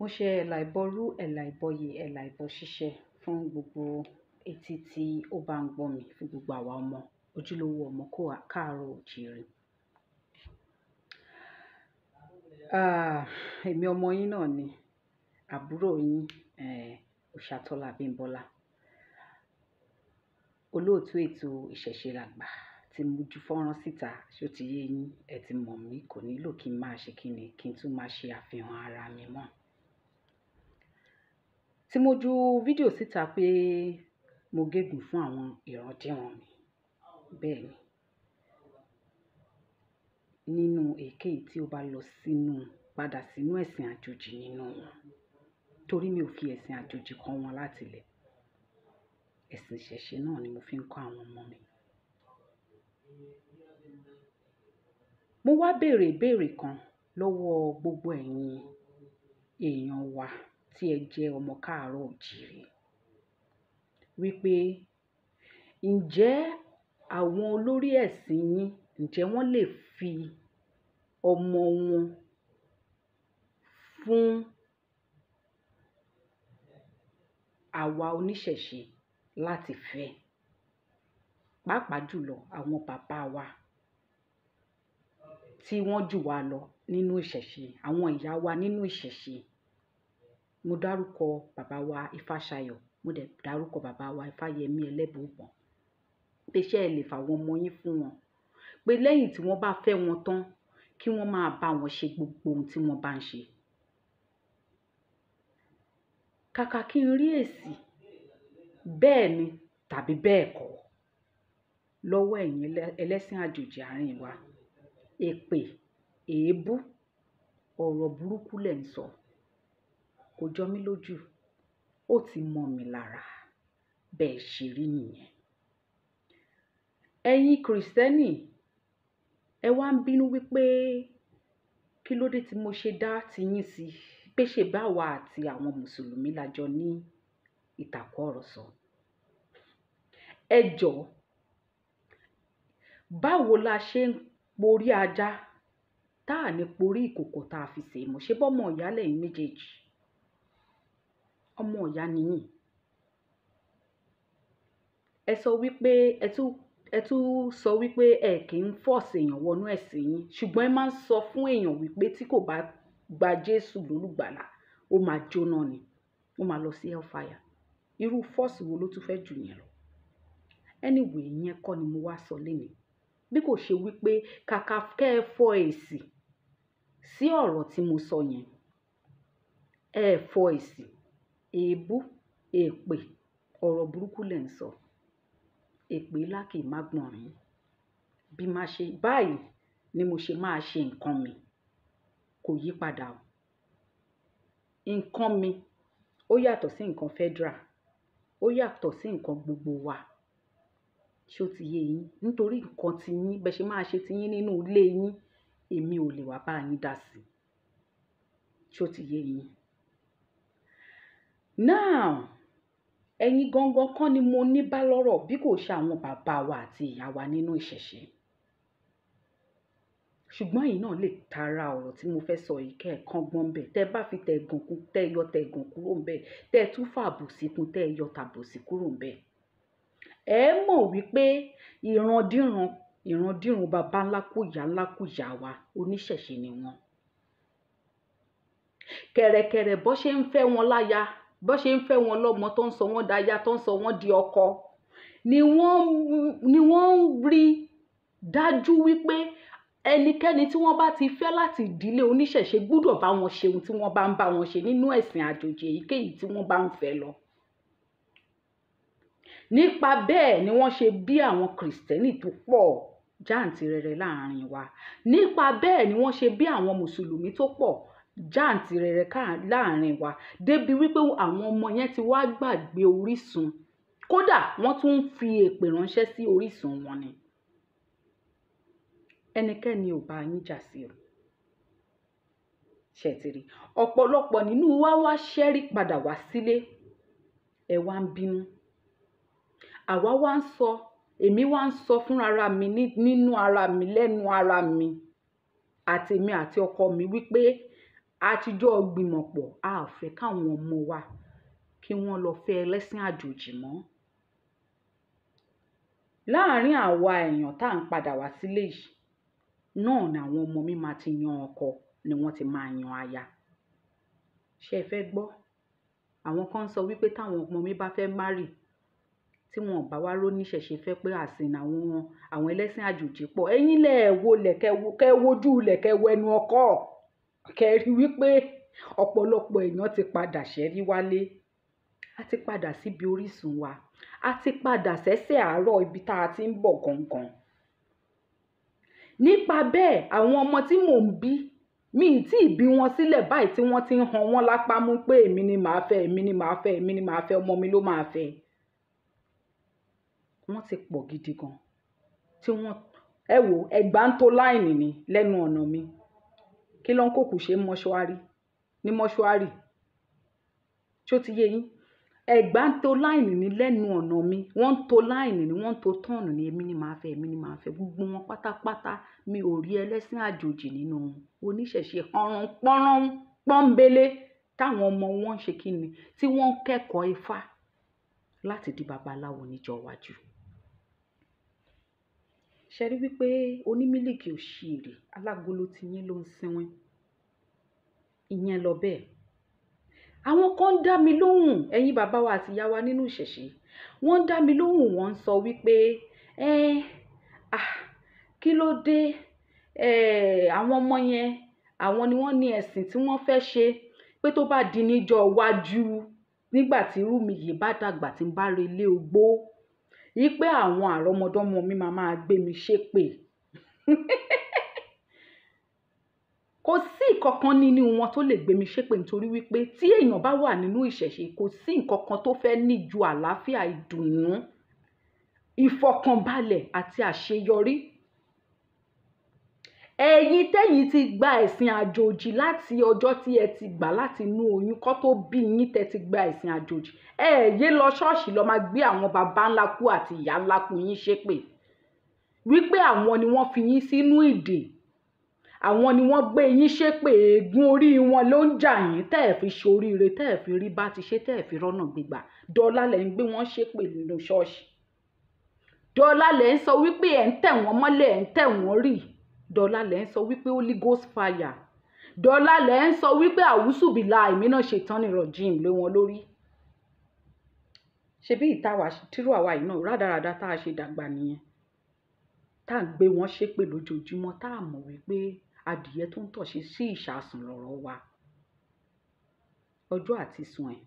Mo ṣe ẹ̀là ìbọrú, ẹ̀là ìbọyè, ẹ̀là ìbọ ṣíṣe fún gbogbo etí tí ó bá ń gbọ́ mi, fún gbogbo àwa ọmọ ojúlówó ọmọ káàárọ̀ oòjíire. Èmi ọmọ yín náà ni, àbúrò yín, Òṣàtọ́lá Bímbọ́lá. Olóòtú ètò ìṣẹ̀ṣe làgbà tí mo ju fọ́nrán síta, ṣó ti yé yín, ẹ ti mọ̀ mí, kò nílò kí n máa ṣe kíni, kí n tún máa ṣe àfihàn ara mi mọ́. Tí mo ju fídíò síta pé mo gégùn fún àwọn ìrandíran mi, bẹ́ẹ̀ ni, nínú èyíkéyìí tí ó bá lọ padà sínú ẹ̀sìn àjòjì nínú wọn, torí mi ò fi ẹ̀sìn àjòjì kọ́ wọn láti ilẹ̀. Ẹ̀sìn ìṣẹ̀ṣe náà ni mo fi ń kọ́ àwọn ọmọ mi. Mo wá béèrè ìbéèrè kan lọ́wọ́ gbogbo ẹ̀yin èèyàn wa tí ẹ jẹ́ ọmọ káàárọ̀ oòjíire, wípé ǹjẹ́ àwọn olórí ẹ̀sìn yín, ǹjẹ́ wọ́n lè fi ọmọ wọn fún àwa oníṣẹ̀ṣe láti fẹ́, pàápàá jùlọ àwọn bàbá wa tí wọ́n jù wá lọ nínú ìṣẹ̀ṣe, àwọn ìyá wa nínú ìṣẹ̀ṣe. Mo dárúkọ bàbá wa Ifáṣayọ̀, mo dẹ̀ dárúkọ bàbá wa Ifáyẹmí Ẹlẹ́bùúbọn, pé ṣé ẹ lè fàwọn ọmọ yín fún wọn, pé lẹ́yìn tí wọ́n bá fẹ́ wọn tán, kí wọ́n máa bá wọn ṣe gbogbo ohun tí wọ́n bá ń ṣe. Kàkà kí n rí èsì bẹ́ẹ̀ ni tàbí bẹ́ẹ̀ kọ́ lọ́wọ́ ẹ̀yin ẹlẹ́sìn àjòjì àárín wa, èpè, èébú, ọ̀rọ̀ burúkú lẹ̀ ń sọ, kò jọ mí lójú, ó ti mọ́ mi lára, bẹ́ẹ̀ ṣe rí nìyẹn. Ẹ̀yin Kìrìsìtẹ́nì, ẹ wá ń bínú wípé kí ló dé tí mo ṣe dá tiyín sí, pé ṣe báwa àti àwọn Mùsùlùmí la jọ ní ìtàkùrọ̀sọ. Ẹ jọ̀ọ́, báwo la ṣe ń porí ajá táà ní porí ìkòkò tá a fi sè é mọ́? Ṣé bọ́mọ ìyá lẹ́yìn méjèèjì? Ọmọ ìyá ni yín. Ẹ sọ wípé ẹ tún sọ wípé ẹ kì í force èèyàn wọnú ẹ̀sìn yín, ṣùgbọ́n ẹ máa ń sọ fún èèyàn wípé tí kò bá gba Jésù lólùgbàlà, ó máa jóná ni, ó máa lọ sí hellfire. Irú force wo ló tún fẹ́ jù yẹn lọ? Anyway, ìyẹn kọ́ ni mo wá sọ lénìí. Bí kò ṣe wípé kàkà kẹ́ ẹ fọ èsì sí ọ̀rọ̀ tí mo sọ yẹn, ẹ fọ èsì, èébú, èpè, ọ̀rọ̀ burúkú lẹ̀ ń sọ. Èpè ńlá kì í má gbọ̀nrín. Báyìí ni mo ṣe máa ṣe nǹkan mi, kò yí padà o. Nǹkan mi ó yàtọ̀ sí nǹkan federal, ó yàtọ̀ sí nǹkan gbogbo wa. Ṣó ti yé yín? Nítorí nǹkan ti yín, bẹ́ẹ̀ ṣe máa ṣe ti yín nínú ilé yín, èmi ò lè wá bá yín dá sí. Ṣó ti yé yín? Now, ẹ̀yin gangan kọ́ ni mo ní bá lọ́rọ̀ bí kò ṣe àwọn bàbá wa àti ìyá wa nínú ìṣẹ̀ṣe. Ṣùgbọ́n ẹ̀yin náà lè tara ọ̀rọ̀ tí mo fẹ́ sọ yìí kẹ́ ẹ̀ kọ́gbọ́n ń bẹ̀. Tẹ́ bá fi tẹ̀gàn kún, tẹ́ yọ tẹ̀gàn kúrò ń bẹ̀. Tẹ́ tún fàbòsí kún, tẹ́ yọ tàbòsí kúrò ń bẹ̀. Ẹ mọ̀ wípé ìrandíran bàbá ńlá kú ìyá wa oníṣẹ̀ṣe ni wọ́n. Kẹ̀rẹ̀kẹ̀rẹ̀ bọ́ ṣe ń fẹ́ wọn láya, bọ́ ṣe ń fẹ́ wọn lọ́mọ, tó ń sọ wọ́n dáyà, tó ń sọ wọ́n di ọkọ, ni wọ́n ń rí dájú wípé ẹnikẹ́ni tí wọ́n bá ti fẹ́ láti ìdílé oníṣẹ̀ṣe gbọ́dọ̀ bá wọn ṣe ohun tí wọ́n bá ń bá wọn ṣe nínú ẹ̀sìn àjòjì èyíkéyìí tí wọ́n bá ń fẹ́ lọ. Nípa bẹ́ẹ̀ ni wọ́n ṣe bí àwọn Kìrìsìtẹ́nì tó pọ̀ jáǹtìrẹrẹ láàrin wa. Nípa bẹ́ẹ̀ ni wọ́n ṣe bí àwọn Mùsùlùmí tó pọ̀ jáǹtìrẹrẹ láàrin wa. Débi wípé àwọn ọmọ yẹn ti wá gbàgbé orísun. Kódà wọ́n tún ń fi èpè ránṣẹ́ sí orísun wọn ni. Ẹnikẹ́ni ò bá yín jà sí o. Ṣé ti rí? Ọ̀pọ̀lọpọ̀ nínú wa wá ṣẹ́rí padà wá sílé. Ẹ wá ń bínú. Àwa wá ń sọ, èmi wá ń sọ fún ara mi nínú ara mi, lẹ́nu ara mi, àti èmi àti ọkọ mi wípé àtijọ́ gbìmọ̀ pọ̀ a ò fẹ́ káwọn ọmọ wa kí wọ́n lọ fẹ́ ẹlẹ́sìn àjòjì mọ́. Láàárín àwa èèyàn tá à ń padà wá sílé yìí náà ni àwọn ọmọ mi máa ti yan ọkọ ni wọ́n ti máa yan aya. Ṣé ẹ fẹ́ gbọ́? Àwọn kan sọ wípé táwọn ọmọ mi bá fẹ́ márì tí wọn ò bá wá róníṣẹ̀ṣe fẹ́ pé àsìn àwọn ẹlẹ́sìn àjòjì pọ̀. Ẹ̀yin lẹ̀ wo kẹ́ wojú lẹ̀ kẹ́ wẹnu ọkọ kẹ́ rí wípé ọ̀pọ̀lọpọ̀ èèyàn ti padà ṣẹ́rí wálé. A ti padà síbi orísun wa. A ti padà sẹ́sẹ̀ àárọ̀ ibi tá a ti ń bọ̀ gangan. Nípa bẹ́ẹ̀ àwọn ọmọ tí mò ń bí mi ì tí ì bí wọn sílẹ̀ báyìí tí wọ́n ti ń han wọ́n lápá mú pé èmi ni màá fẹ́, èmi ni màá fẹ́, èmi ni màá fẹ́, ọmọ mi ló máa fẹ́. Wọ́n ti pọ̀ gidi gan. Tí wọ́n ẹ wò ẹgbà ń tó láìnì ni lẹ́nu ọ̀nà mi. Kí ló ń kókù ṣe mọ́ṣúárì ní mọ́ṣúárì? Ṣó ti yé yín? Ẹgbà ń tó láìnì ní lẹ́nu ọ̀nà mi. Wọ́n ń tó láìnì ni wọ́n ń tó tọ́ọ̀nù ni èmi ni màá fẹ́, èmi ni màá fẹ́. Gbogbo wọn pátápátá mi ò rí ẹlẹ́sìn àjòjì nínú wọn. Oníṣẹ̀ṣe ọ̀ràn pọ́nrán pọ́nbélé táwọn ọmọ wọn ń ṣe kíni tí wọ́n kẹ́kọ̀ọ́ Ifá láti di babaláwo níjọ́ iwájú. Ṣé rí wípé onímílìkì òṣìírí alágolo ti yín ló ń sínwín? Ìyẹn lọ bẹ́ẹ̀. Àwọn kan dá mi lóhùn ẹ̀yin bàbá wa àti ìyá wa nínú ìṣẹ̀ṣe. Wọ́n dá mi lóhùn wọ́n ń sọ wípé kí ló dé àwọn ọmọ yẹn àwọn ni wọ́n ní ẹ̀sìn tí wọ́n fẹ́ ṣe pé tó bá di níjọ́ iwájú nígbà tí irú mi yìí bá dàgbà tí ń bá relé ogbó wípé àwọn àrọ́mọdọ́mọ mi máa gbé mi ṣépè. Kò sí ìkankan nínú wọn tó lè gbé mi ṣépè nítorí wípé tí èèyàn bá wà nínú ìṣẹ̀ṣe kò sí nǹkankan tó fẹ́ ní ju àlàáfíà, ìdùnnú, ìfọ̀kànbalẹ̀ àti àṣeyọrí. Ẹ̀yin tẹ́yin ti gba ẹ̀sìn àjòjì láti ọjọ́ tí ẹ ti gbà láti inú oyún kó tó bí yín tẹ́ ti gba ẹ̀sìn àjòjì. Yé lọ ṣọ́ọ̀ṣì lọ máa gbé àwọn baba ńlá kú àti ìyá ńlá kú yín ṣépè. Wípé àwọn ni wọ́n fi yín sínú ìdè. Àwọn ni wọ́n gbé yín ṣépè, ègún orí wọn ló ń jà yín tẹ́ ẹ̀ fi ṣoríire, tẹ́ ẹ̀ fi rí bá ti ṣe, tẹ́ ẹ̀ fi rọ́nà gbígbà. Dọ́là lẹ̀ ń gbé wọ́n ṣépè nínú ṣọ́ọ̀ṣì. Dọ́là lẹ̀ ń sọ wípé ẹ̀ ń tẹ̀ wọ́n mọ́lẹ̀, ẹ̀ ń tẹ̀ wọ́n rì. Dọ́là lẹ̀ ń sọ wípé Holy Ghost fire. Dọ́là lẹ̀ ń sọ wípé àwùsùbìlà ìmínà ṣètán ní rọ̀jìm lé wọn lórí. Ṣebí tírú àwa yìí náà rádaràda tá a ṣe dàgbà nìyẹn. Tá à ń gbé wọn ṣépè lójoojúmọ́ tá a mọ̀ wípé adìyẹ tó ń tọ̀ṣe sí ìṣàsùn lọ̀rọ̀ wa. Ọjọ́ àti sùn ẹ̀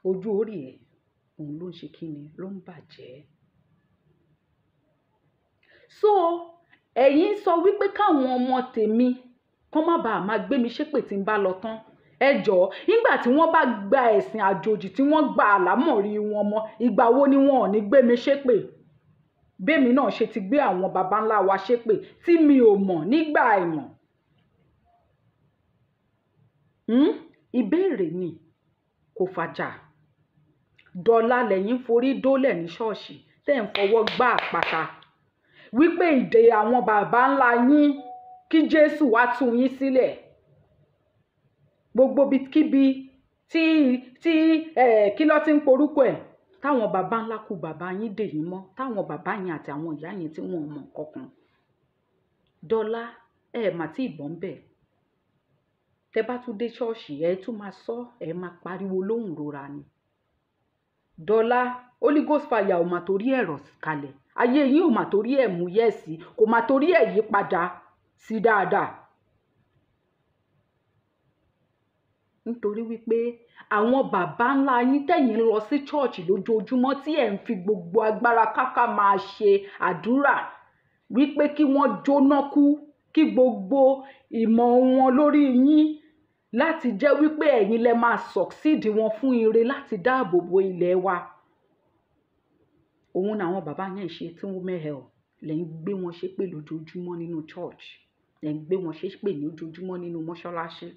ojú orí ẹ̀ òun ló ń ṣe kíni ló ń bàjẹ́. So ẹ̀yin sọ wípé káwọn ọmọ tèmi kán má bàa máa gbé mi ṣépè tí ń bá lọ tán. Ẹ jọ̀ọ́ nígbà tí wọ́n bá gba ẹ̀sìn àjòjì tí wọ́n gba àlámọ̀rí wọn mọ́ ìgbà wo ni wọn ò ní gbé mi ṣépè? Bẹ́mi náà ṣe ti gbé àwọn baba ńlá wa ṣépè tí mi ò mọ̀ nígbà àìmọ̀. Ìbéèrè ni kò fàjà. Dọ́là lẹ́yìn forí dólẹ̀ ní ṣọ́ọ̀ṣì tẹ́ ń fọwọ́ gbá àpáta wípé ìdè àwọn baba ńlá yín kí Jésù wá tú yín sílẹ̀. Gbogbo kíbi tí kí ló ti ń porúkọ ẹ̀ táwọn baba ńlá kú baba yín dè yín mọ́ táwọn baba yín àti àwọn ìyá yín tí wọ́n mọ̀ kankan. Dọ́là mà tí ìbọn bẹ̀. Tẹ́ bá tún dé ṣọ́ọ̀ṣì tún máa sọ máa pariwo lóhùn rora ni. Dọ́là Holy Ghost fire ò mà torí ẹ̀rọ kalẹ̀. Ayé yín ò mà torí ẹ̀ mú yẹ̀sì kò mà torí ẹ̀ yí padà sí dáadáa. Nítorí wípé àwọn baba ńlá yín tẹ̀yìn lọ sí ṣọ́ọ̀ṣì lójoojúmọ́ tí ẹ̀ ń fi gbogbo agbára káká máa ṣe àdúrà wípé kí wọ́n jóná kú kí gbogbo ìmọ̀ wọn lórí yín láti jẹ́ wípé ẹ̀yin lẹ máa succeed wọn fún ire láti dáàbò bo ilẹ̀ wa. Òun làwọn bàbá yẹn ṣe tí wọ́n mẹ́hẹ̀ ọ́ lẹ́ ń gbé wọn ṣépè lójoojúmọ́ nínú church lẹ́ ń gbé wọn ṣépè lójoojúmọ́ nínú mọ́ṣáláṣí.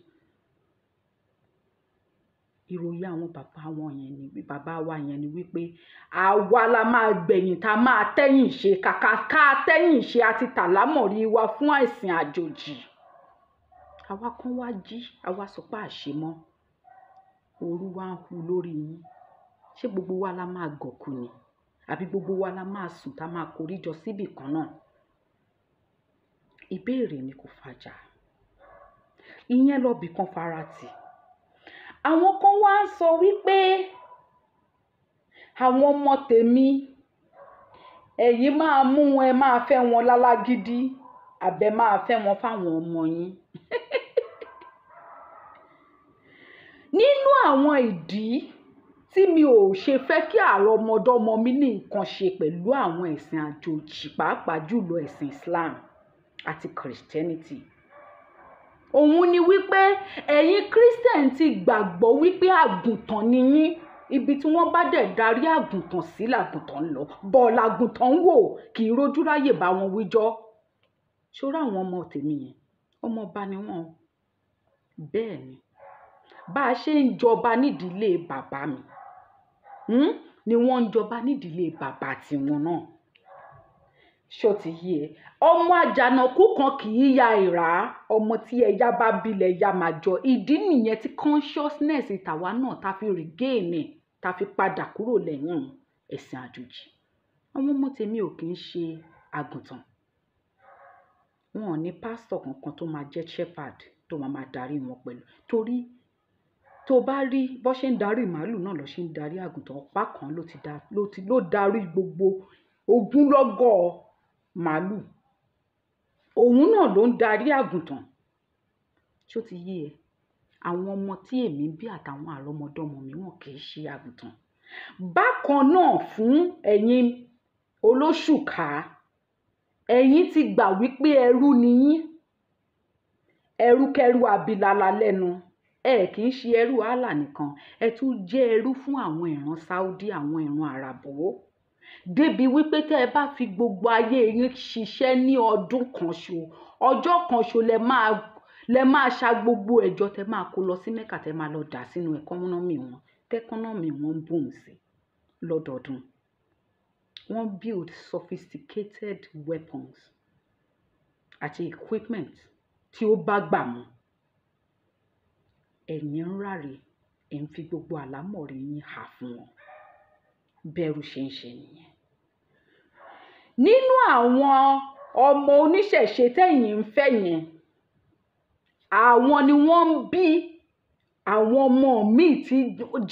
Ìròyìn àwọn bàbá wa yẹn ni wípé àwa la máa gbẹ̀yìn tá a máa tẹ́yìn ṣe kàkà ká tẹ́yìn ṣe àti tàlámọ̀rí wa fún ẹ̀sìn àjòjì. àwa kan wá jí àwa sọ pé àṣemọ́ òru wá ń hu lórí yín. Ṣé gbogbo wa la máa gọ̀kú ni àbí gbogbo wa la máa sùn tá máa korí jọ síbì kan náà? Ìbéèrè ni kò fàjà. Ìyẹn lọ bì kan farati. Àwọn kan wá ń sọ wípé àwọn ọmọ tèmi ẹ̀yin máa mú wọn, ẹ máa fẹ́ wọn lálágídí àbẹ́ máa fẹ́ wọn fáwọn ọmọ yín. Nínú àwọn ìdí tí mi ò ṣe fẹ́ kí àrọ́mọdọ́mọ mi ní nǹkan ṣe pẹ̀lú àwọn ẹ̀sìn àjòjì, pàápàá jùlọ ẹ̀sìn Islam àti Christianity, òun ni wípé ẹ̀yin Christian ti gbàgbọ́ wípé àgùntàn ni yín. Ibi tí wọ́n bá dẹ̀ darí àgùntàn sí làgùntàn ń lọ. Bọ́ọ̀lù àgùntàn ń wò kì í rojú ráyè bá wọn wíjọ́. Ṣọ́ra àwọn ọmọ tèmi yẹn, ọmọ ọba ni wọ́n. Bẹ́ẹ̀ ni, bá a ṣe ń jọba nídìílé bàbá mi, ni wọ́n ń jọba nídìílé bàbá tiwọn náà. Ṣó ti yé ẹ? Ọmọ àjànàkú kan kì í ya ìrà. Ọmọ tí ẹja bá bilẹ̀ ya máa jọ. Ìdí nìyẹn tí consciousness tàwa náà ta fi regain ẹ̀, ta fi padà kúrò lẹ́yìn ẹ̀sìn àjòjì. Àwọn ọmọ tèmi ò kì í ṣe àgùntàn. Wọn ò ní pásítọ̀ kankan tó máa jẹ́ shepherd tó máa darí wọn pẹ̀lú. Torí tó bá rí bó ṣe ń darí màálù náà ló ṣe ń darí àgùntàn. Ọ̀pá kan ló darí gbogbo ogúnlọ́gọ̀ màálù. Òun náà ló ń darí àgùntàn. Ṣó ti yé ẹ? Àwọn ọmọ tí èmi bí àtàwọn àrọ́mọdọ́mọ mi wọn kì í ṣe àgùntàn. Bákan náà fún ẹ̀yin olóṣùká, ẹ̀yin ti gbà wípé ẹrú ni yín. Ẹrúkẹ́rú abilala lẹ́nu. Ẹ kì í ṣe ẹrú Allah nìkan, ẹ tún jẹ́ ẹrú fún àwọn ìran Saudi, àwọn ìran Àràbò. Débi wípé tẹ́ ẹ bá fi gbogbo ayé yín ṣiṣẹ́ ní ọdún kan ṣo, ọjọ́ kan ṣo lẹ máa ṣa gbogbo ẹjọ́ tẹ́ máa kó lọ sí Mẹ́kà, tẹ́ máa lọ dà sínú ẹkọ́nọ́mì wọn. Tẹ́kọ́nọ́mì wọn boom sí lọ́dọọdún. Wọ́n build sophisticated weapons àti equipment tí ó bá gbà mú. Ẹ̀yin ń ráre, ẹ̀ ń fi gbogbo àlámọ̀rí yín hà fún wọn. Bẹ́rù ṣe ń ṣe nìyẹn. Nínú àwọn ọmọ oníṣẹ̀ṣe tẹ́yìn ń fẹ́ yẹn, àwọn ni wọ́n ń bí àwọn ọmọ míì tí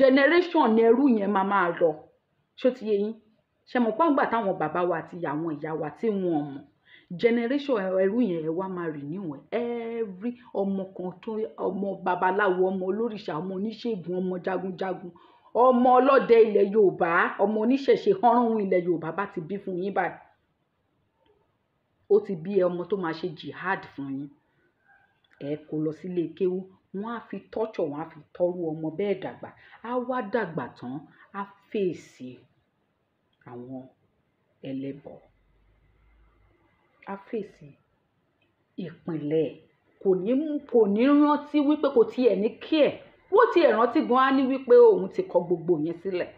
generation ẹrú yẹn máa lọ. Ṣó ti yé yín? Ṣé mọ̀ pé àgbà táwọn bàbá wa àti àwọn ìyá wa tí wọ́n mọ̀, generation ẹrú yẹn ẹ wá máa renew every ọmọ kan tó ọmọ babaláwo, ọmọ olórìṣà, ọmọ oníṣègùn, ọmọ jagunjagun, ọmọ ọlọ́dẹ ilẹ̀ Yorùbá, ọmọ oníṣẹ̀ṣe hánrán ilẹ̀ Yorùbá bá ti bí fún yín báyìí. Ó ti bí ọmọ tó máa ṣe jihad fún yín. Ẹ kó lọ sílé kéwú, wọ́n á fi tọ́jọ̀, wọ́n á fi tọ́rú ọmọ bẹ́ẹ̀ dàgbà. Á wá dàgbà tán, á fèsì àwọn ẹlẹ́bọ. Á fèsì ìpìlẹ̀. Kò ní rántí wípé kò tiẹ̀ ní kí ẹ̀. Wọ́n ti ẹ̀ rántí gan á ní wípé òun ti kọ gbogbo yẹn sílẹ̀.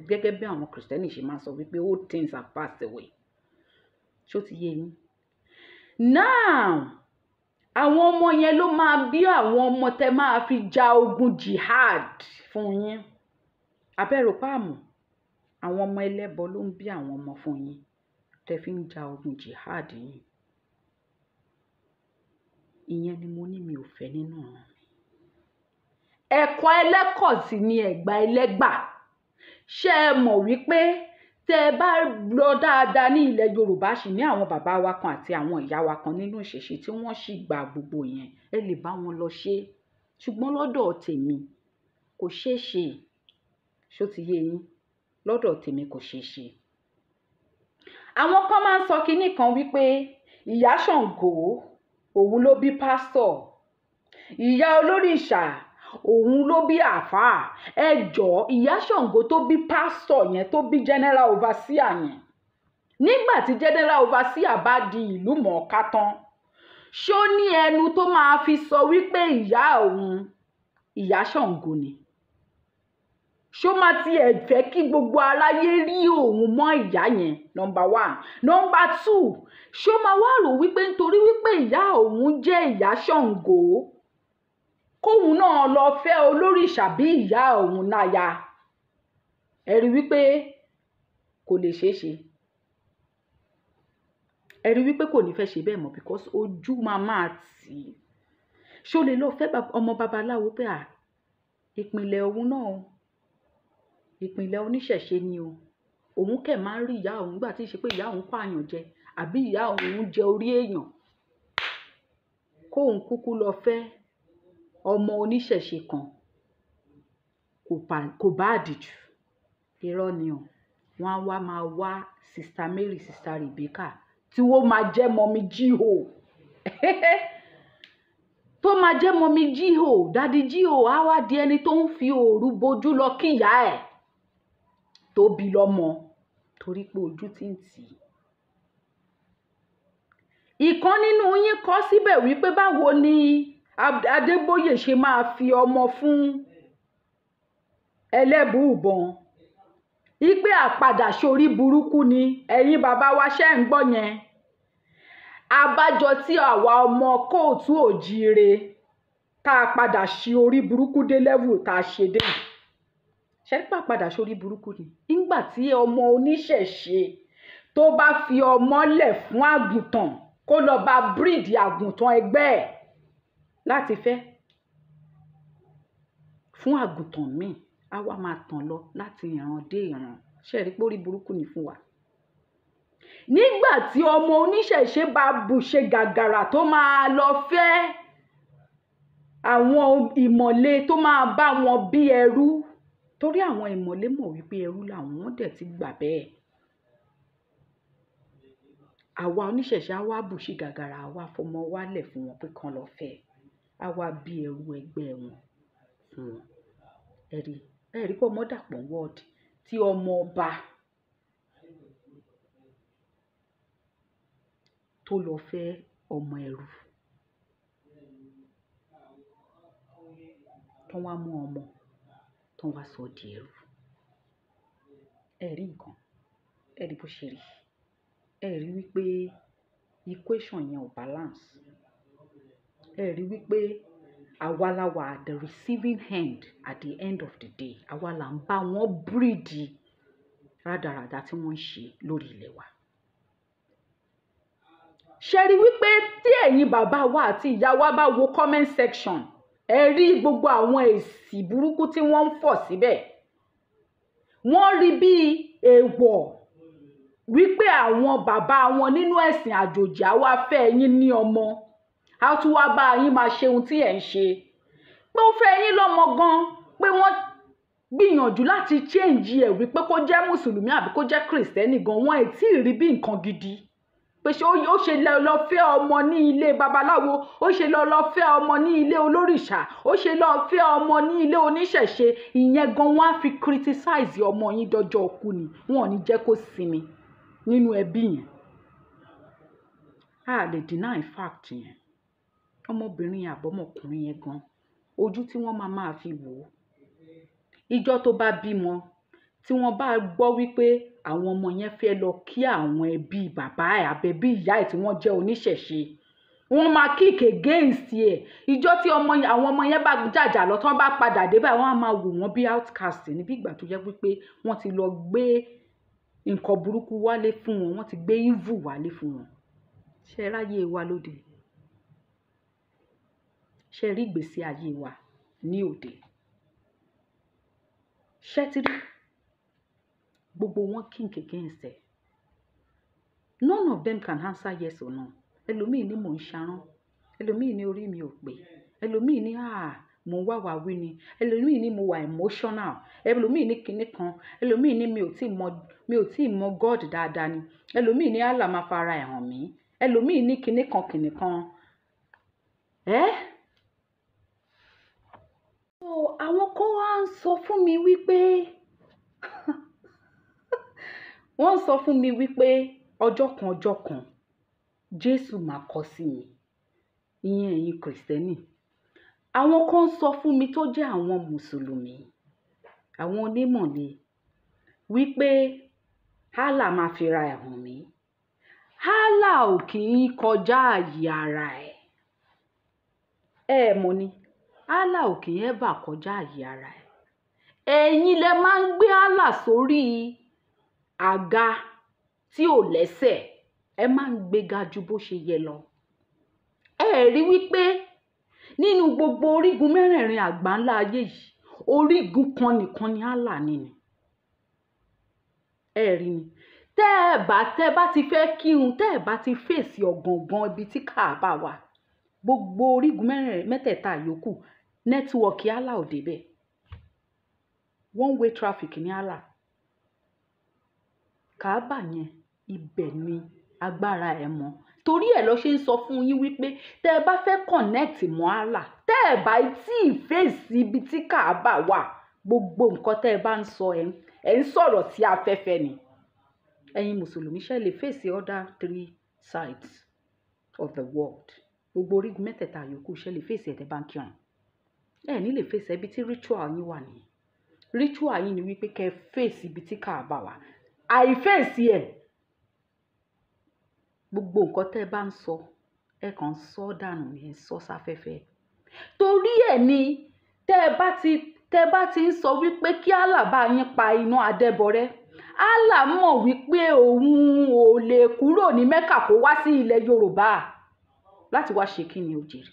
Gẹ́gẹ́ bí àwọn Kìrìsìtẹ́nì ṣe máa sọ wípé old things have passed away. Ṣó ti yé yín? Now, àwọn ọmọ yẹn ló máa bí àwọn ọmọ tẹ́ máa fi ja ogun jihad fún yín. Abẹ́rò páàmù, àwọn ọmọ ẹlẹ́bọ ló ń bí àwọn ọmọ fún yín tẹ́ fi ń ja ogun jihad yín. Ìyẹn ni mo ní mi ò fẹ́ nínú ọ̀ràn mi. Ẹ̀kọ́ ẹlẹ́kọ̀ sì ni ẹ̀gbà ẹlẹ́gbà. Ṣé ẹ mọ̀ wípé tẹ́ ẹ bá lọ dáadáa ní ilẹ̀ Yorùbá sì ní àwọn bàbá wa kan àti àwọn ìyá wa kan nínú ìṣẹ̀ṣe tí wọ́n sì gba gbogbo yẹn, ẹ lè bá wọn lọ ṣe. Ṣùgbọ́n lọ́dọ̀ tèmi kò ṣeé ṣe. Ṣó ti yé yín? Lọ́dọ̀ tèmi kò ṣeé ṣe. Àwọn kan máa ń sọ kinní kan wípé ìyá Ṣàngó òun ló bí pásítọ̀, ìyá olórìṣà òun ló bí àáfàá. Ẹ jọ̀ọ́, ìyá Ṣàngó tó bí pásítọ̀ yẹn, tó bí general overseer yẹn, nígbà tí general overseer bá di ìlú mọ̀ọ́ká tán, ṣó ní ẹnu tó máa fi sọ wípé ìyá òun ìyá Ṣàngó ni? Ṣó máa tiẹ̀ fẹ́ kí gbogbo aráyé rí òun mọ́ ìyá yẹn? Number 1. Number 2, ṣó máa wá rò wípé nítorí wípé ìyá òun jẹ́ ìyá Ṣàngó, kóun náà lọ fẹ́ olórìṣà bí ìyá òun láya. Ẹ rí wípé kò lè ṣeé ṣe. Ẹ rí wípé kò ní fẹ́ ṣe bẹ́ẹ̀ mọ́ because ojú máa tì í. Ṣó lè lọ fẹ́ ọmọ babaláwo pé ìpìnlẹ̀ òun náà o, ìpìnlẹ̀ oníṣẹ̀ṣe ni o. Òun kẹ̀ máa ń rí ìyá òun gbà tí ì ṣe pé ìyá òun pààyàn jẹ àbí ìyá òun jẹ orí èèyàn. Kóun kúkú lọ fẹ́ ọmọ oníṣẹ̀ṣe kan kò bá àdìjú. Irọ́ ni o. Wọ́n á wá máa wá Sister Mary, Sister Rebecca tí wọ́n máa jẹ́ mọ́mí jíhò. Tó máa jẹ́ mọ́mí jíhò, dádì jíhò á wá di ẹni tó ń fi òru bojú lọ kí ìyá ẹ̀ tó bí lọ́mọ torí pé ojú ti ń tì í. Ìkan nínú yín kọ síbẹ̀ wípé báwo ni Adébóyè ṣe máa fi ọmọ fún Ẹlẹ́bùúbọn. Ìpè àpadà sórí burúkú ni ẹ̀yin bàbá wa ṣe ń gbọ́ yẹn. Àbájọ tí àwa ọmọ kóòtù òjíire tá a padà sí orí burúkú dé level tá a ṣe dé. Ṣé pé àpadà sórí burúkú ni? Nígbà tí ọmọ oníṣẹ̀ṣe tó bá fi ọmọ lẹ̀ fún àgùntàn kó lọ bá bíríìdì àgùntàn ẹgbẹ́ ẹ̀ láti fẹ́ fún àgùntàn míì, á wá máa tàn lọ láti ìran dé ìran. Ṣé rí pé orí burúkú ni fún wa? Nígbà tí ọmọ oníṣẹ̀ṣe bá bùṣe gàgàrà tó máa lọ fẹ́ àwọn ìmọ̀le tó máa bá wọn bí ẹrú, torí àwọn ìmọ̀le mọ̀ wípé ẹrú làwọn dẹ̀ ti gbà bẹ́ẹ̀. Àwa oníṣẹ̀ṣe á wá bùṣe gàgàrà, á wá fọmọ wálẹ̀ fún wọn pé kán lọ fẹ́. Á wá bí ẹrú ẹgbẹ́ wọn fún wọn. Ẹ rí pé ọmọ dàpọ̀ wọ́ọ̀dì tí ọmọ ọba tó lọ fẹ́ ọmọ ẹrú. Tán wá mú ọmọ, tán wá sọ di ẹrú. Ẹ rí nǹkan, ẹ rí bó ṣe rí. Ẹ rí wípé equation yẹn ò balance. Ẹ rí wípé àwa la wà at the receiving end at the end of the day. Àwa là ń bá wọn bíríìdì rádaràda tí wọ́n ń ṣe lórí ilẹ̀ wa. Ṣé rí wípé tí ẹ̀yin bàbá wa àti ìyá wa bá wo comment section, ẹ rí gbogbo àwọn èsì burúkú tí wọ́n ń fọ̀ síbẹ̀. Wọ́n rí bí èèwọ̀ wípé àwọn bàbá wọn nínú ẹ̀sìn àjòjì á wá fẹ́ yín ní ọmọ. Á tún wá bá yín máa ṣe ohun tí ẹ̀ ń ṣe. Pé ó fẹ́ yín lọ́mọ gan, pé wọ́n gbìyànjú láti change ẹ̀ wípé kó jẹ́ mùsùlùmí àbí kó jẹ́ kìrìsìtẹ́nì gan, wọ́n ẹ̀ tí ì rí bí nǹkan gidi. Pé ṣé ó ṣe lọ fẹ́ ọmọ ní ilé babaláwo, ó ṣe lọ fẹ́ ọmọ ní ilé olórìṣà, ó ṣe lọ fẹ́ ọmọ ní ilé oníṣẹ̀ṣe. Ìyẹn gan wọ́n á fi criticize ọmọ yín dọjọ́ ọkú ni. Wọn ò ní jẹ́ kó sinmi nínú ẹbí yẹn. A lè deny fact yẹn. Ọmọbìnrin àbọ̀mọkùnrin yẹn gan, ojú tí wọ́n máa fi wò ó. Ìjọ́ tó bá bímọ, tí wọ́n bá gbọ́ wípé àwọn ọmọ yẹn fẹ́ lọ kí àwọn ẹbí bàbá ẹ̀ àbẹ̀bí ìyá ẹ̀ tí wọ́n jẹ́ oníṣẹ̀ṣe, wọ́n máa kick against ẹ̀. Ìjọ́ tí àwọn ọmọ yẹn bá jàjà lọ, tí wọ́n bá padà dé báyìí, wọ́n á máa wò wọ́n bí outcast ní bí ìgbà tó jẹ́ wípé wọ́n ti lọ gbé nǹkan burúkú wálé fún wọn, wọ́n ti gbé evil wálé fún wọn. Ṣé ráyé wa lóde? Ṣé rí ìgbésí ayé wa ní òde? Ṣé ti rí gbogbo wọn kick against ẹ̀? None of them can answer yes or no. Ẹlòmíì ní mò ń ṣarán, ẹlòmíì ní orí mi ò pé, ẹlòmíì ní mo wá wà wí ni, ẹlòmíì ní mo wà emotional, ẹlòmíì ní kinní kan, ẹlòmíì ní mi ò tí ì mọ God dáadáa ni, ẹlòmíì ní Allah máa fara ẹ̀ hàn mí, ẹlòmíì ní kinní kan. Àwọn kan wá ń sọ fún mi wípé wọ́n sọ fún mi wípé ọjọ́ kan Jésù máa kọ sí mi, ìyẹn ẹ̀yin kìrìsìtẹ́nì. Àwọn kan sọ fún mi tó jẹ́ àwọn mùsùlùmí, àwọn onímọ̀le, wípé Allah máa fi ra ẹ̀ hàn mí. Allah ò kì í kọjá àyè ara ẹ̀. Ẹ mọ̀ ni, Allah ò kì í ever kọjá àyè ara ẹ̀. Ẹ̀yin lẹ máa ń gbé Allah sórí àga tí ò lẹ́sẹ̀, ẹ máa ń gbéga ju bó ṣe yẹ lọ. Ẹ rí wípé nínú gbogbo orígun mẹ́rẹ̀ẹ̀rin àgbáńlá ayé yìí, orígun kan nìkan ni Allah ní ni. Ẹ rí ni. Tẹ́ bá ti fẹ́ kírun, tẹ́ bá ti fèsì ọ̀gangan ibi tí Káàbà wà, gbogbo orígun mẹ́tẹ̀ẹ̀ta yòókù, nẹ́tíwọ̀kì Allah ò débẹ̀. One way traffic ní Allah. Káàbà yẹn, ibẹ̀ ni agbára ẹ̀ mọ́. Torí ẹ̀ lọ ṣe ń sọ fún yín wípé tẹ́ bá fẹ́ connect mọ́ Allah, tẹ́ bá tí ì fèsì ibi tí Káàbà wà, gbogbo nǹkan tẹ́ bá ń sọ ẹ̀ ń sọ̀rọ̀ sí afẹ́fẹ́ ni. Ẹ̀yin Mùsùlùmí ṣe lè fèsì other 3 sides of the world. Gbogbo orígun mẹ́tẹ̀ẹ̀ta yòókù ṣe lè fèsì ẹ̀tẹ̀ bá ń kírun. Ẹ ní lè fèsì ibi tí ritual yín wà ní. Ritual yín ni wípé kẹ́ fèsì ibi tí Káàbà wà. Àìfèsì ẹ̀, gbogbo nǹkan tẹ́ bá ń sọ, ẹ kàn sọ dànù ní sọ sáfẹ́fẹ́. Torí ẹ̀ ni tẹ́ bá ti ń sọ wípé kí Allah bá yín pa iná adẹ́bọrẹ́. Allah mọ̀ wípé òun ò lè kúrò ní Mẹ́kà kó wá sí ilẹ̀ Yorùbá láti wá ṣe kí ni ó jèrè.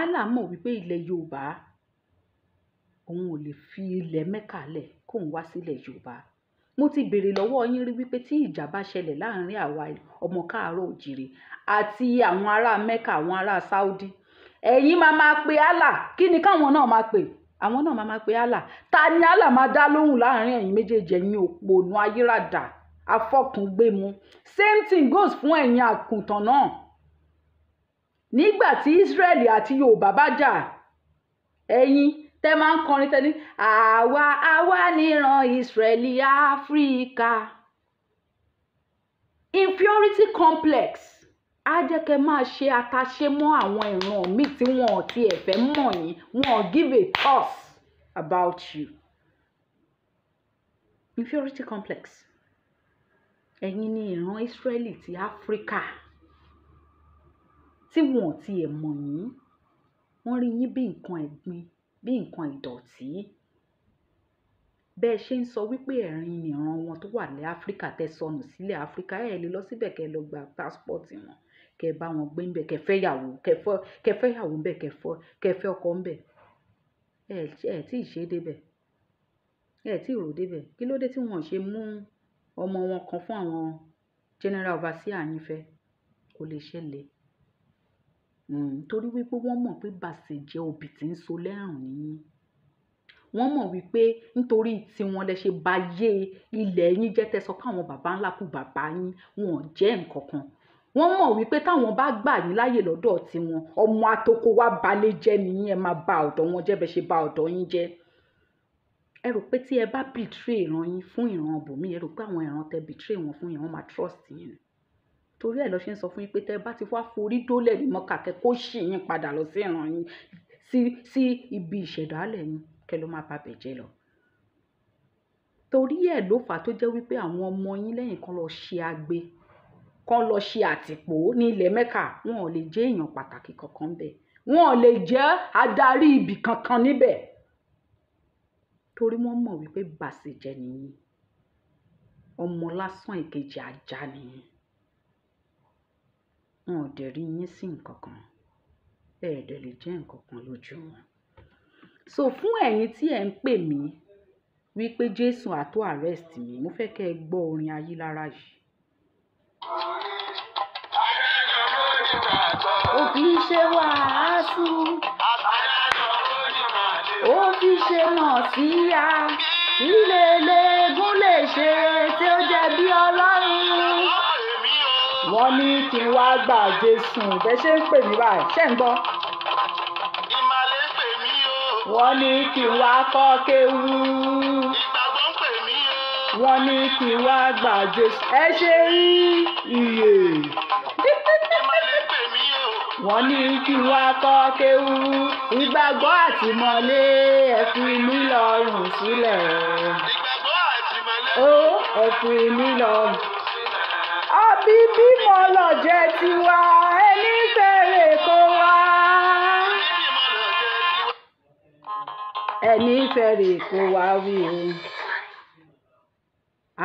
Allah mọ̀ wípé ilẹ̀ Yorùbá, òun ò lè fi ilẹ̀ Mẹ́kà lẹ̀ kó ń wá sílẹ̀ Yorùbá. Mo ti béèrè lọ́wọ́ yín rí wípé tí ìjà bá ṣẹlẹ̀ láàrin àwa ọmọ káàárọ̀ òjìrè àti àwọn ará Mẹ́kà, àwọn ará Saudi, ẹ̀yin máa pe Allah, kí ni káwọn náà máa pè? Àwọn náà máa pe Allah. Ta ni Allah máa dá lóhùn láàrin ẹ̀yin méjèèjì, ẹ̀yin òpònú ayírádà afọ́kùngbému? Same thing goes fún ẹ̀yin àkùntàn náà. Nígbà tí Israeli àti Yorùbá bá jà, ẹ̀yin tẹ́ máa ń kọrin tẹ́ni àwa níran Israeli Áfíríkà. Inferiority complex á jẹ́ kẹ́ máa ṣe àtàṣe mọ́ àwọn ìran míì tí wọn ò tiẹ̀ fẹ́ mọ̀ yín, wọn ò give a toss about you. Inferiority complex. Ẹ̀yin ni ìran Israeli ti Áfíríkà tí wọn ò tiẹ̀ mọ̀ yín. Wọ́n rí yín bí nǹkan ẹ̀gbin, bí nǹkan ìdọ̀tí. Bẹ́ẹ̀ ṣe ń sọ wípé ẹ̀rin ìran wọn tó wà ní Áfíríkà tẹ́ sọnù sílẹ̀ Áfíríkà, ẹ lè lọ síbẹ̀ kẹ́ lọ gba passport wọn, kẹ́ bá wọn gbé ńbẹ̀, kẹ́ fẹ́ yàwó ńbẹ̀, kẹ́ fẹ́ ọkọ ńbẹ̀. Ẹ tí ì ṣe débẹ̀. Ẹ tí ì rò débẹ̀. Kí ló dé tí wọ́n ṣe mú ọmọ wọn kan fún àwọn general overseer yín fẹ́? Kò lè ṣẹlẹ̀. Torí wípé wọ́n mọ̀ pé bàṣẹ jẹ́ obì tí ń so lẹ́rùn nìyí. Wọ́n mọ̀ wípé nítorí tí wọ́n lè ṣe bá yé ilẹ̀ yín jẹ́ tẹ́ sọ pé àwọn bàbá ńlá kú bàbá yín, wọn ò jẹ́ nǹkan kan. Wọ́n mọ̀ wípé táwọn bá gbà yín láyè lọ́dọ̀ tiwọn, ọmọ atoko wa balẹ̀ jẹ́ nìyí, ẹ máa ba ọ̀dọ̀ wọn jẹ́ bẹ́ẹ̀ ṣe ba ọ̀dọ̀ yín jẹ́. Ẹ rò pé tí ẹ bá betray ìran yín fún ìran bòmí, ẹ rò pé àwọn ìran tẹ́ betray wọn fún yẹn, wọ́n máa trust yín. Torí ẹ̀ lọ ṣe ń sọ fún yín pé tẹ́ bá ti wá forí dólẹ̀ ní Mọ́kà, kẹ́ kó ṣì yín padà lọ sí ìran yín, sí ibi ìṣẹ̀dálẹ̀ yín, kẹ́ ló máa bàbẹ̀ jẹ́ lọ. Torí ẹ̀ ló fà tó jẹ́ wípé àwọn ọmọ yín lẹ́yìn kan lọ ṣe agbe, kan lọ ṣe àtìpó ní ilẹ̀ Mẹ́kà, wọn ò lè jẹ́ èèyàn pàtàkì kankan bẹ́ẹ̀. Wọn ò lè jẹ́ adarí ibì kankan níbẹ̀. Torí wọ́n mọ̀ wípé bàṣẹ jẹ́ nìyí. Ọmọ lásán ìkejì ajá nìyí. Wọn ò dẹ̀ rí yín sí nǹkan kan. Ẹ dẹ̀ lè jẹ́ nǹkan kan lójú wọn. So fún ẹ̀yin tí ẹ̀ ń pè mí wípé Jésù àtó arrest mi, mo fẹ́ kẹ́ ẹ gbọ́ orin Ayílára yìí. Ó fi ṣe wàásù, ó fi ṣe náà sí ya, ilé eléégún lè ṣe tí ó jẹ́ bí Ọlọ́run. Wọ́n ní kí n wá gbà Jésù, bẹ́ẹ̀ ṣe ń pè mí báyìí, ṣé ń gbọ́? Wọ́n ní kí n wá kọ́ kéwú. Wọ́n ní kí n wá gbà Jésù. Ẹ ṣe rí iye. Wọ́n ní kí n wá kọ́ kéwú. Ìgbàgbọ́ àtìmọ́lé ẹ fi mí lọ́rùn sílẹ̀. Ó ẹ fi mí lọ́rùn. Àbí bímọ lọ́jẹ́ tiwa, ẹni fẹ́rẹ̀ kó wá. ẹni fẹ́rẹ̀ kó wá wí o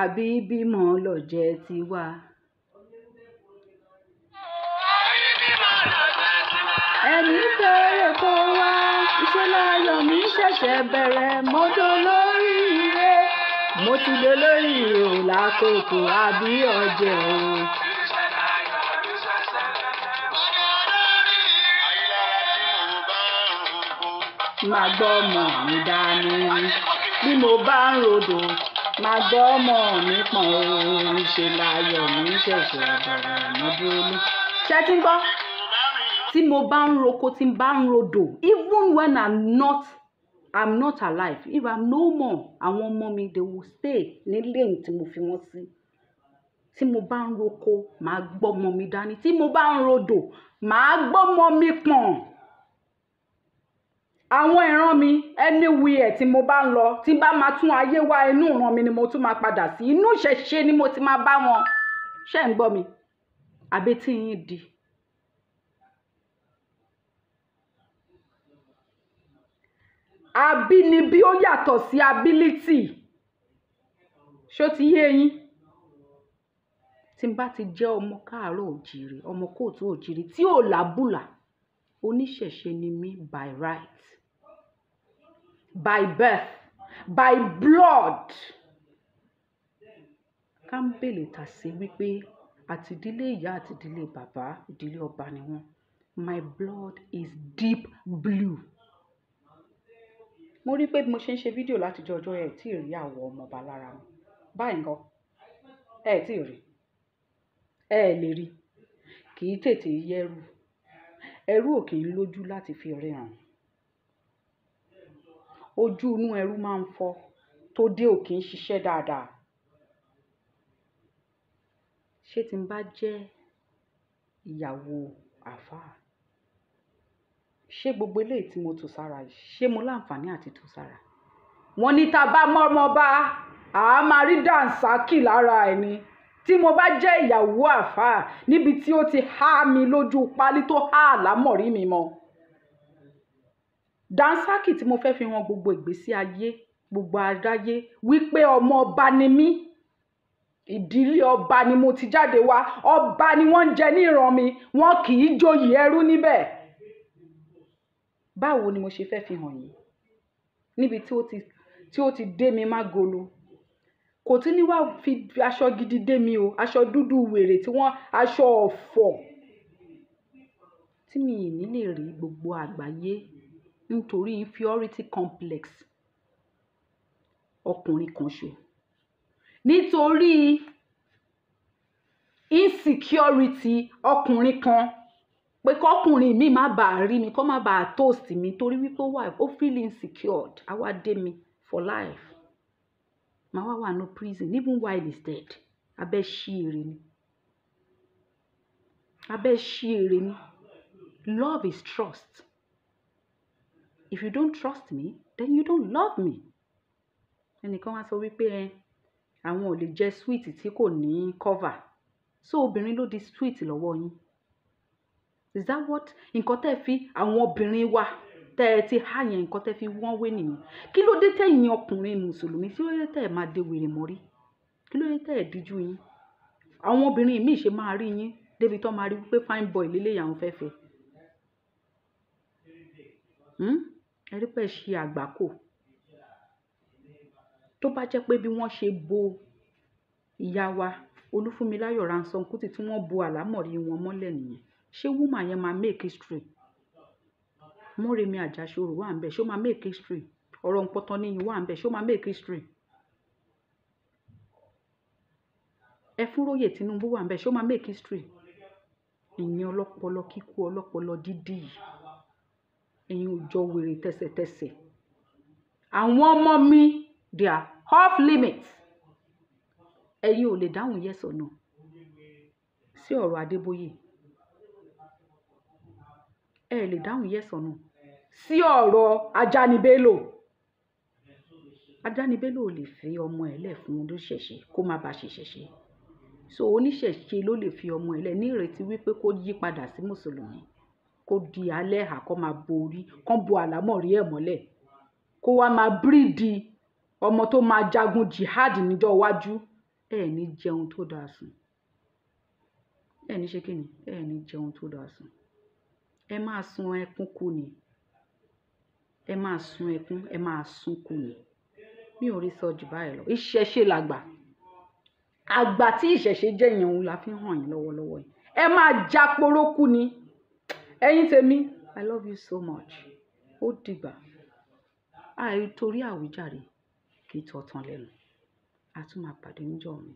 àbí bímọ lọ́jẹ́ ti wá. ẹni fẹ́rẹ̀ kó wá iṣẹ́ láyọ̀ mi ṣẹ̀ṣẹ̀ bẹ̀rẹ̀ mo dolóríire mo ti dolóríire ò lákòókò àbí ọjẹ́ o. Máa gbọ́ ọmọ mi dání bí mo bá ń rodò máa gbọ́ ọmọ mi pọ̀n o ṣe láyọ̀ mi ṣẹ̀ṣẹ̀ bẹ̀rẹ̀ mo dúró. ṣé tí ń gbọ́ tí mo bá ń roko tí ń bá ń rodò even when I'm not alive if I'm no more àwọn ọmọ mi they will stay nílé tí mo fi wọ́n sí. tí mo bá ń roko máa gbọ́ ọmọ mi dání tí mo bá ń rodò máa gbọ́ ọmọ mi pọ̀n. àwọn ìran mi anywhere tí mo bá ń lọ tí bá máa tún ayé wá inú ìran mi ni mo tún máa padà sí inú ìṣẹ̀ṣe ni mo ti máa bá wọn. ṣé ń gbọ́ mi àbẹ́tí yín di. àbínibí ó yàtọ̀ sí ability ṣó ti yé yín. tí n bá ti jẹ́ ọmọ káàárọ̀ òjìrì ọmọ kóòtù òjìrì tí ò lábùlà oníṣẹ̀ṣe ni mí by right by birth by blood. kámbèlè tà sí wípé àti ìdílé ìyá àti ìdílé bàbá ìdílé ọba ni wọ́n. My blood is deep blue. mo rí pé bí mo ṣe ń ṣe fídíò látijọ́ ọjọ́ ẹ̀ tí ì rí àwọ̀ ọmọọba lára mi báyìí nǹkan ẹ̀ tí ì rí lè rí kì í tètè yẹ́rù ẹrú ò kì í lójú láti fi ríran ojú inú ẹrú máa ń fọ́ tó dé ò kì í ṣiṣẹ́ dáadáa. ṣé tí n bá jẹ́ ìyàwó àfáà ṣé gbogbo eléyìí tí mo tò sára yìí ṣé mo láǹfààní àti tò sára. wọ́n ní tá a bá mọ́mọ bá a máa rí dànsákì lára ẹ̀ ni. tí mo bá jẹ́ ìyàwó àfáà níbi tí ó ti há mi lójú pálí tó há àlámọ̀rí mi mọ́. dànsákì tí mo fẹ́ fi hàn gbogbo ìgbésí ayé gbogbo aráyé wípé ọmọ ọba ni mí ìdílé ọba ni mo ti jáde wá ọba ni wọ́n ń jẹ ní ìran mi wọn kì í joyè ẹrú níbẹ̀. báwo ni mo ṣe fẹ́ fi hàn yín níbi tí ó ti dé mi má golo kò tí ní wá fi aṣọ gidi dé mi o aṣọ dúdú wèrè tí wọ́n aṣọ ọ̀fọ̀ tí mi ì ní lè rí gbogbo àgbáyé nítorí inferiority complex ọkùnrin kan ṣo nítorí insecurity ọkùnrin kan pé kọkùnrin mi má bàa rí mi kó má bàa toast mi torí wípé ó feel insecured àwa dé mi for life màá wà no prison even while he's dead abẹ́ ṣí èrè ni abẹ́ ṣí èrè ni. Love is trust. If you don't trust me then you don't love me. ẹnìkan wá sọ wípé àwọn ò lè jẹ sweet tí kò ní cover so obìnrin ló di sweet lọ́wọ́ yín. Is that what nǹkan tẹ́ fi àwọn obìnrin wa tẹ́ ẹ ti há yẹn nǹkan tẹ́ fi wọ́n wé nìyẹn. kí ló dé tẹ̀yin ọkùnrin mùsùlùmí tí ó lè tẹ́ ẹ máa de wèrè mọ́rí kí ló dé tẹ́ ẹ díjú yín. àwọn obìnrin míì ṣe máa rí yín débi tó máa rí wípé fine boy lélẹ́yìí àwọn fẹ́ fẹ́. ẹ rí pé ẹ ṣe àgbákò tó bá jẹ́ pé bí wọ́n ṣe bo ìyá wa Olúfúnmiláyọ̀ Ransome Kuti tí wọ́n bo àlámọ̀rí wọn mọ́lẹ̀ nìyẹn ṣé woman yẹn máa make history. Mọ́remí Àjàṣorò wà ń bẹ̀ ṣó máa make history. ọ̀rọ̀ Npọ̀tọ́ níyìn wà ń bẹ̀ ṣó máa make history. Ẹfúnróyè Tinubu wà ń bẹ̀ ṣó máa make history. ìyẹn ọlọ́pọlọ kíkú ọlọ́pọlọ dídì ẹ̀yin ò jọ wèrè tẹ̀sẹ̀tẹ̀sẹ̀. àwọn ọmọ mi they are off limits. ẹ̀yin ò lè dáhùn yes or no sí ọ̀rọ̀ Adébóyè. ẹ lè dáhùn yes or no sí ọ̀rọ̀ Ajánibélò. Ajánibélò ò lè fi ọmọ ẹ̀ lẹ̀ fún oníṣẹ̀ṣe kó má bàa ṣe ṣẹ̀ṣe. so oníṣẹ̀ṣe ló lè fi ọmọ ẹ̀ lẹ̀ ní ìrètí wípé kó yí padà sí mùsùlùmí kó di alẹ́ hà kó máa bo orí kó bo àlámọ̀rí ẹ̀ mọ́lẹ̀ kó wá máa bíríìdì ọmọ tó máa jagun jihad níjọ́ iwájú, ẹ ní jẹun tó dáa sùn. Ẹ ní ṣe kí ni? Ẹ ní jẹun tó dáa sùn. Ẹ máa sun ẹkún kú ni. Ẹ máa sun ẹkún, ẹ máa sun kú ni. Mi ò rí sọ jù báyìí lọ. Ìṣẹ̀ṣe làgbà. Àgbà tí ìṣẹ̀ṣe jẹ́ yẹn òun la fi hàn yín lọ́wọ́lọ́wọ́ yìí. Ẹ máa já porókú ni. Ẹ̀yin tèmi, I love you so much. Ó dìgbà. Àìtorí àwíjàre kì í tọ́ tán lẹ́nu. A tún máa pàdé níjọ́ mi.